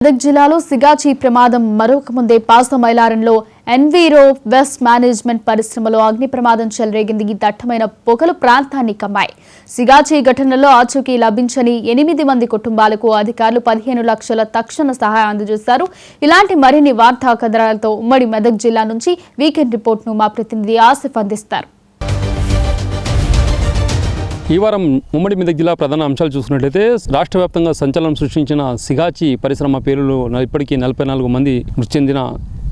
మెదక్ జిల్లాలో సిగాచి ప్రమాదం మరొక ముందే పాస మైలారంలో ఎన్వీరో వెస్ట్ మేనేజ్మెంట్ పరిశ్రమలో అగ్ని ప్రమాదం చెలరేగింది. ఈ దట్టమైన పొగలు ప్రాంతాన్ని కమ్మాయి. సిగాచి ఘటనలో ఆచూకీ లభించని 8 మంది కుటుంబాలకు అధికారులు 15 లక్షల తక్షణ సహాయం అందజేశారు. ఇలాంటి మరిన్ని వార్తా కథనాలతో ఉమ్మడి మెదక్ జిల్లా నుంచి వీకెండ్ రిపోర్ట్ను మా ప్రతినిధి ఆసిఫ్ అందిస్తారు. ఈ వారం ఉమ్మడి మెదక్ జిల్లా ప్రధాన అంశాలు చూసుకున్నట్లయితే రాష్ట్ర వ్యాప్తంగా సంచలనం సృష్టించిన సిగాచి పరిశ్రమ పేరులో ఇప్పటికీ 44 మంది మృతి చెందిన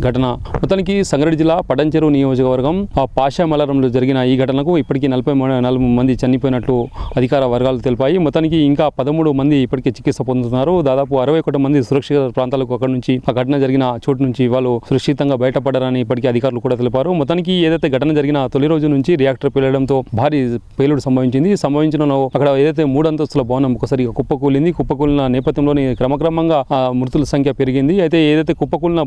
ఘటన. మొత్తానికి సంగారెడ్డి జిల్లా పటంచెరు నియోజకవర్గం పాషా మలారంలో జరిగిన ఈ ఘటనకు ఇప్పటికీ 44 మంది చనిపోయినట్లు అధికార వర్గాలు తెలిపాయి. మొత్తానికి ఇంకా 13 మంది ఇప్పటికే చికిత్స పొందుతున్నారు. దాదాపు 61 మంది సురక్షిత ప్రాంతాలకు అక్కడి నుంచి ఆ ఘటన జరిగిన చోటు నుంచి వాళ్ళు సురక్షితంగా బయటపడారని ఇప్పటికీ అధికారులు కూడా తెలిపారు. మొత్తానికి ఏదైతే ఘటన జరిగిన తొలి రోజు నుంచి రియాక్టర్ పేలడంతో భారీ పేలుడు సంభవించిన అక్కడ ఏదైతే 3 అంతస్తుల భవనం ఒకసారి కుప్పకూలింది. కుప్పకూలిన నేపథ్యంలోని క్రమక్రమంగా మృతుల సంఖ్య పెరిగింది. అయితే ఏదైతే కుప్పకూలిన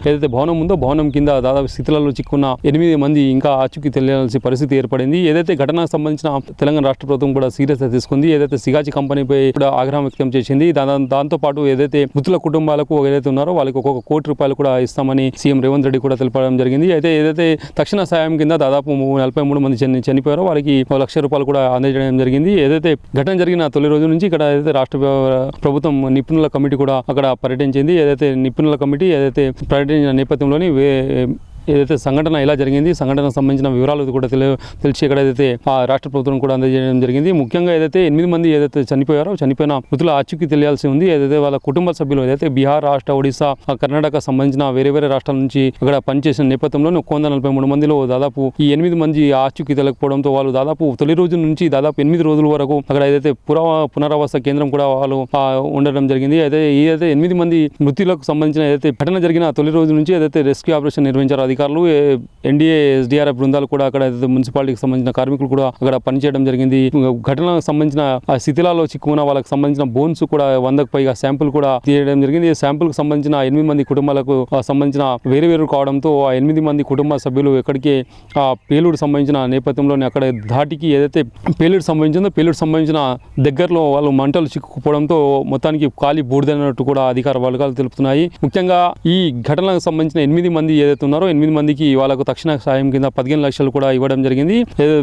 ఏదైతే భవనం ఉందో భవనం కింద దాదాపు స్థితులలో చిక్కున్న 8 మంది ఇంకా ఆచూకీ తెలియాల్సిన పరిస్థితి ఏర్పడింది. ఏదైతే ఘటనకు సంబంధించిన తెలంగాణ రాష్ట్ర ప్రభుత్వం కూడా సీరియస్ తీసుకుంది. ఏదైతే సిగాచి కంపెనీపై కూడా ఆగ్రహం వ్యక్తం చేసింది. దాంతో పాటు ఏదైతే మృతుల కుటుంబాలకు ఏదైతే ఉన్నారో వాళ్ళకి ఒక్కొక్క ₹1 కోటి కూడా ఇస్తామని సీఎం రేవంత్ రెడ్డి కూడా తెలపడం జరిగింది. అయితే ఏదైతే తక్షణ సాయం కింద దాదాపు 43 మంది చనిపోయారో వాళ్ళకి ₹1,00,000 కూడా అందజేయడం జరిగింది. ఏదైతే ఘటన జరిగిన తొలి రోజు నుంచి ఇక్కడ ఏదైతే రాష్ట్ర ప్రభుత్వం నిపుణుల కమిటీ కూడా అక్కడ పర్యటించింది. ఏదైతే నిపుణుల కమిటీ ఏదైతే పర్యటించిన నేపథ్యంలోని ఏదైతే సంఘటన ఎలా జరిగింది, సంఘటనకు సంబంధించిన వివరాలు కూడా తెలిసి ఇక్కడ ఏదైతే ఆ రాష్ట్ర ప్రభుత్వం కూడా అందజేయడం జరిగింది. ముఖ్యంగా ఏదైతే 8 మంది ఏదైతే చనిపోయిన మృతుల ఆచూకీ తెలియాల్సి ఉంది. ఏదైతే వాళ్ళ కుటుంబ సభ్యులు ఏదైతే బీహార్, రాష్ట్ర, ఒడిశా, కర్ణాటక సంబంధించిన వేరే రాష్ట్రాల నుంచి అక్కడ పనిచేసిన నేపథ్యంలో 143 మందిలో దాదాపు ఈ 8 మంది ఆచూకీ తెలియకపోవడంతో వాళ్ళు దాదాపు తొలి రోజు నుంచి దాదాపు 8 రోజుల వరకు అక్కడ ఏదైతే పునరావాస కేంద్రం కూడా వాళ్ళు ఉండడం జరిగింది. అయితే 8 మంది మృతులకు సంబంధించిన ఏదైతే ఘటన జరిగిన తొలి రోజు నుంచి ఏదైతే రెస్క్యూ ఆపరేషన్ నిర్వహించారో అధికారులు, ఎన్డీఏ, ఎస్డీఆర్ఎఫ్ బృందాలు కూడా అక్కడ మున్సిపాలిటీకి సంబంధించిన కార్మికులు కూడా అక్కడ పనిచేయడం జరిగింది. ఘటనకు సంబంధించిన శిథిలాల్లో చిక్కున్న వాళ్ళకి సంబంధించిన బోన్స్ కూడా 100కు పైగా శాంపుల్ కూడా తీయడం జరిగింది. ఈ శాంపుల్కి సంబంధించిన 8 మంది కుటుంబాలకు సంబంధించిన వేరు కావడంతో ఆ 8 మంది కుటుంబ సభ్యులు ఎక్కడికి పేలుడు సంబంధించిన నేపథ్యంలోనే అక్కడ ధాటికి ఏదైతే పేలుడు సంబంధించిన దగ్గరలో వాళ్ళు మంటలు చిక్కుకుపోవడంతో మొత్తానికి కాలి బూడిదైనట్టు కూడా అధికార వర్గాలు తెలుపుతున్నాయి. ముఖ్యంగా ఈ ఘటనకు సంబంధించిన 8 మంది ఏదైతే ఉన్నారో 8 మందికి వాళ్ళకు తక్షణ సాయం కింద 15 లక్షలు కూడా ఇవ్వడం జరిగింది.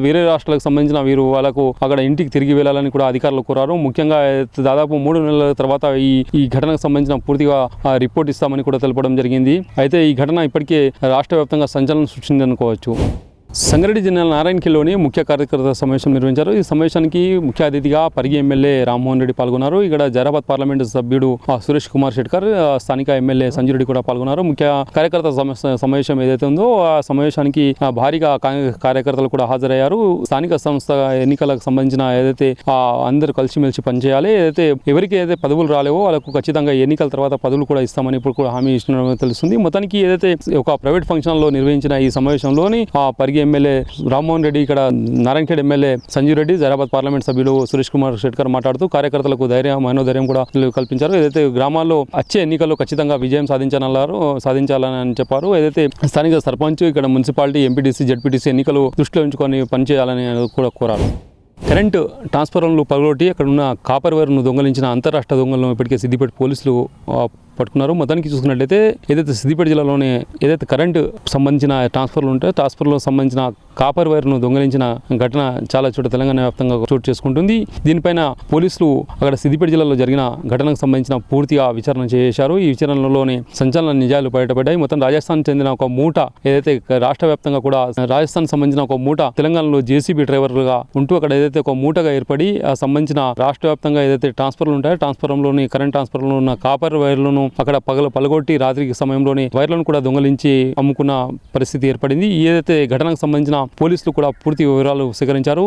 వేరే రాష్ట్రాలకు సంబంధించిన వీరు వాళ్ళకు అక్కడ ఇంటికి తిరిగి వెళ్లాలని కూడా అధికారులు కోరారు. ముఖ్యంగా దాదాపు 3 నెలల తర్వాత ఈ ఘటనకు సంబంధించిన పూర్తిగా రిపోర్ట్ ఇస్తామని కూడా తెలపడం జరిగింది. అయితే ఈ ఘటన ఇప్పటికే రాష్ట్ర వ్యాప్తంగా సంచలనం సృష్టింది అనుకోవచ్చు. సంగారెడ్డి జిల్లా నారాయణఖేడ్లోని ముఖ్య కార్యకర్తల సమావేశం నిర్వహించారు. ఈ సమావేశానికి ముఖ్య అతిథిగా పరిగి ఎమ్మెల్యే రామ్మోహన్ రెడ్డి పాల్గొన్నారు. ఇక్కడ జైరాబాద్ పార్లమెంటు సభ్యుడు సురేష్ కుమార్ శెట్కర్, స్థానిక ఎమ్మెల్యే సంజయ్ రెడ్డి కూడా పాల్గొన్నారు. ముఖ్య కార్యకర్త సమావేశం ఏదైతే ఉందో ఆ సమావేశానికి భారీగా కార్యకర్తలు కూడా హాజరయ్యారు. స్థానిక సంస్థ ఎన్నికలకు సంబంధించిన ఏదైతే అందరూ కలిసిమెలిసి పనిచేయాలి, ఏదైతే ఎవరికి ఏదైతే పదవులు రాలేవో వాళ్ళకు ఖచ్చితంగా ఎన్నికల తర్వాత పదవులు కూడా ఇస్తామని ఇప్పుడు కూడా హామీ ఇస్తున్నట్టు తెలుస్తుంది. మొత్తానికి ఏదైతే ఒక ప్రైవేట్ ఫంక్షన్ లో నిర్వహించిన ఈ సమావేశంలోని పరిగి ఎమ్మెల్యే రామ్మోహన్ రెడ్డి, ఇక్కడ నారాయణఖేడ్ ఎమ్మెల్యే సంజయ్ రెడ్డి, జైరాబాద్ పార్లమెంట్ సభ్యుడు సురేష్ కుమార్ శెట్కర్ మాట్లాడుతూ కార్యకర్తలకు మనోధైర్యం కూడా కల్పించారు. ఏదైతే గ్రామాల్లో వచ్చే ఎన్నికల్లో ఖచ్చితంగా విజయం సాధించాలని చెప్పారు. ఏదైతే స్థానిక సర్పంచ్, ఇక్కడ మున్సిపాలిటీ, ఎంపీటీసీ, జడ్పీటీసీ ఎన్నికలు దృష్టిలో ఉంచుకొని పనిచేయాలని కూడా కోరారు. కరెంటు ట్రాన్స్ఫార్మర్లు పగలగొట్టి అక్కడ ఉన్న కాపర్ వైర్ను దొంగలించిన అంతరాష్ట్ర దొంగలను ఇప్పటికే సిద్దిపేట పోలీసులు పట్టుకున్నారు. మొత్తానికి చూసుకున్నట్లయితే ఏదైతే సిద్దిపేట జిల్లాలోనే ఏదైతే కరెంటు సంబంధించిన ట్రాన్స్ఫర్లు ఉంటాయో ట్రాన్స్ఫర్లో సంబంధించిన కాపర్ వైర్ను దొంగలించిన ఘటన చాలా చోట తెలంగాణ వ్యాప్తంగా చోటు చేసుకుంటుంది. దీనిపైన పోలీసులు అక్కడ సిద్దిపేట జిల్లాలో జరిగిన ఘటనకు సంబంధించిన పూర్తిగా విచారణ చేశారు. ఈ విచారణలోనే సంచలన నిజాలు బయటపడ్డాయి. మొత్తం రాజస్థాన్ చెందిన ఒక మూట ఏదైతే రాష్ట్ర వ్యాప్తంగా కూడా రాజస్థాన్ సంబంధించిన ఒక మూట తెలంగాణలో జేసీబీ డ్రైవర్లుగా ఉంటూ అక్కడ ఏదైతే ఒక మూటగా ఏర్పడి ఆ సంబంధించిన రాష్ట్ర వ్యాప్తంగా ఏదైతే ట్రాన్స్ఫర్లు ఉంటాయో ట్రాన్స్ఫార్మర్లోని కరెంట్ ట్రాన్స్ఫార్మర్లో ఉన్న కాపర్ వైర్లను అక్కడ పగలగొట్టి రాత్రికి సమయంలోని వైర్లను కూడా దొంగలించి అమ్ముకున్న పరిస్థితి ఏర్పడింది. ఏదైతే ఘటనకు సంబంధించిన పోలీసులు కూడా పూర్తి వివరాలు సేకరించారు.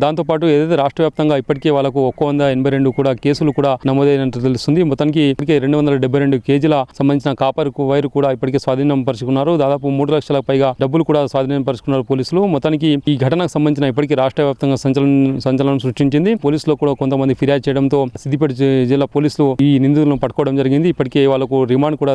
దాంతోపాటు ఏదైతే రాష్ట్ర వ్యాప్తంగా ఇప్పటికే వాళ్ళకు 182 కూడా కేసులు కూడా నమోదైనట్టు తెలుస్తుంది. మొత్తానికి ఇప్పటికే 272 కేజీల సంబంధించిన కాపర్ వైర్ కూడా ఇప్పటికే స్వాధీనం పరుచుకున్నారు. దాదాపు 3 లక్షల పైగా డబ్బులు కూడా స్వాధీనం పరుచుకున్నారు పోలీసులు. మొత్తానికి ఈ ఘటనకు సంబంధించిన ఇప్పటికీ రాష్ట్ర వ్యాప్తంగా సంచలనం సృష్టించింది. పోలీసులు కూడా కొంతమంది ఫిర్యాదు చేయడంతో సిద్దిపేట జిల్లా పోలీసులు ఈ నిందితులను పట్టుకోవడం జరిగింది. ఇప్పటికే వాళ్ళకు రిమాండ్ కూడా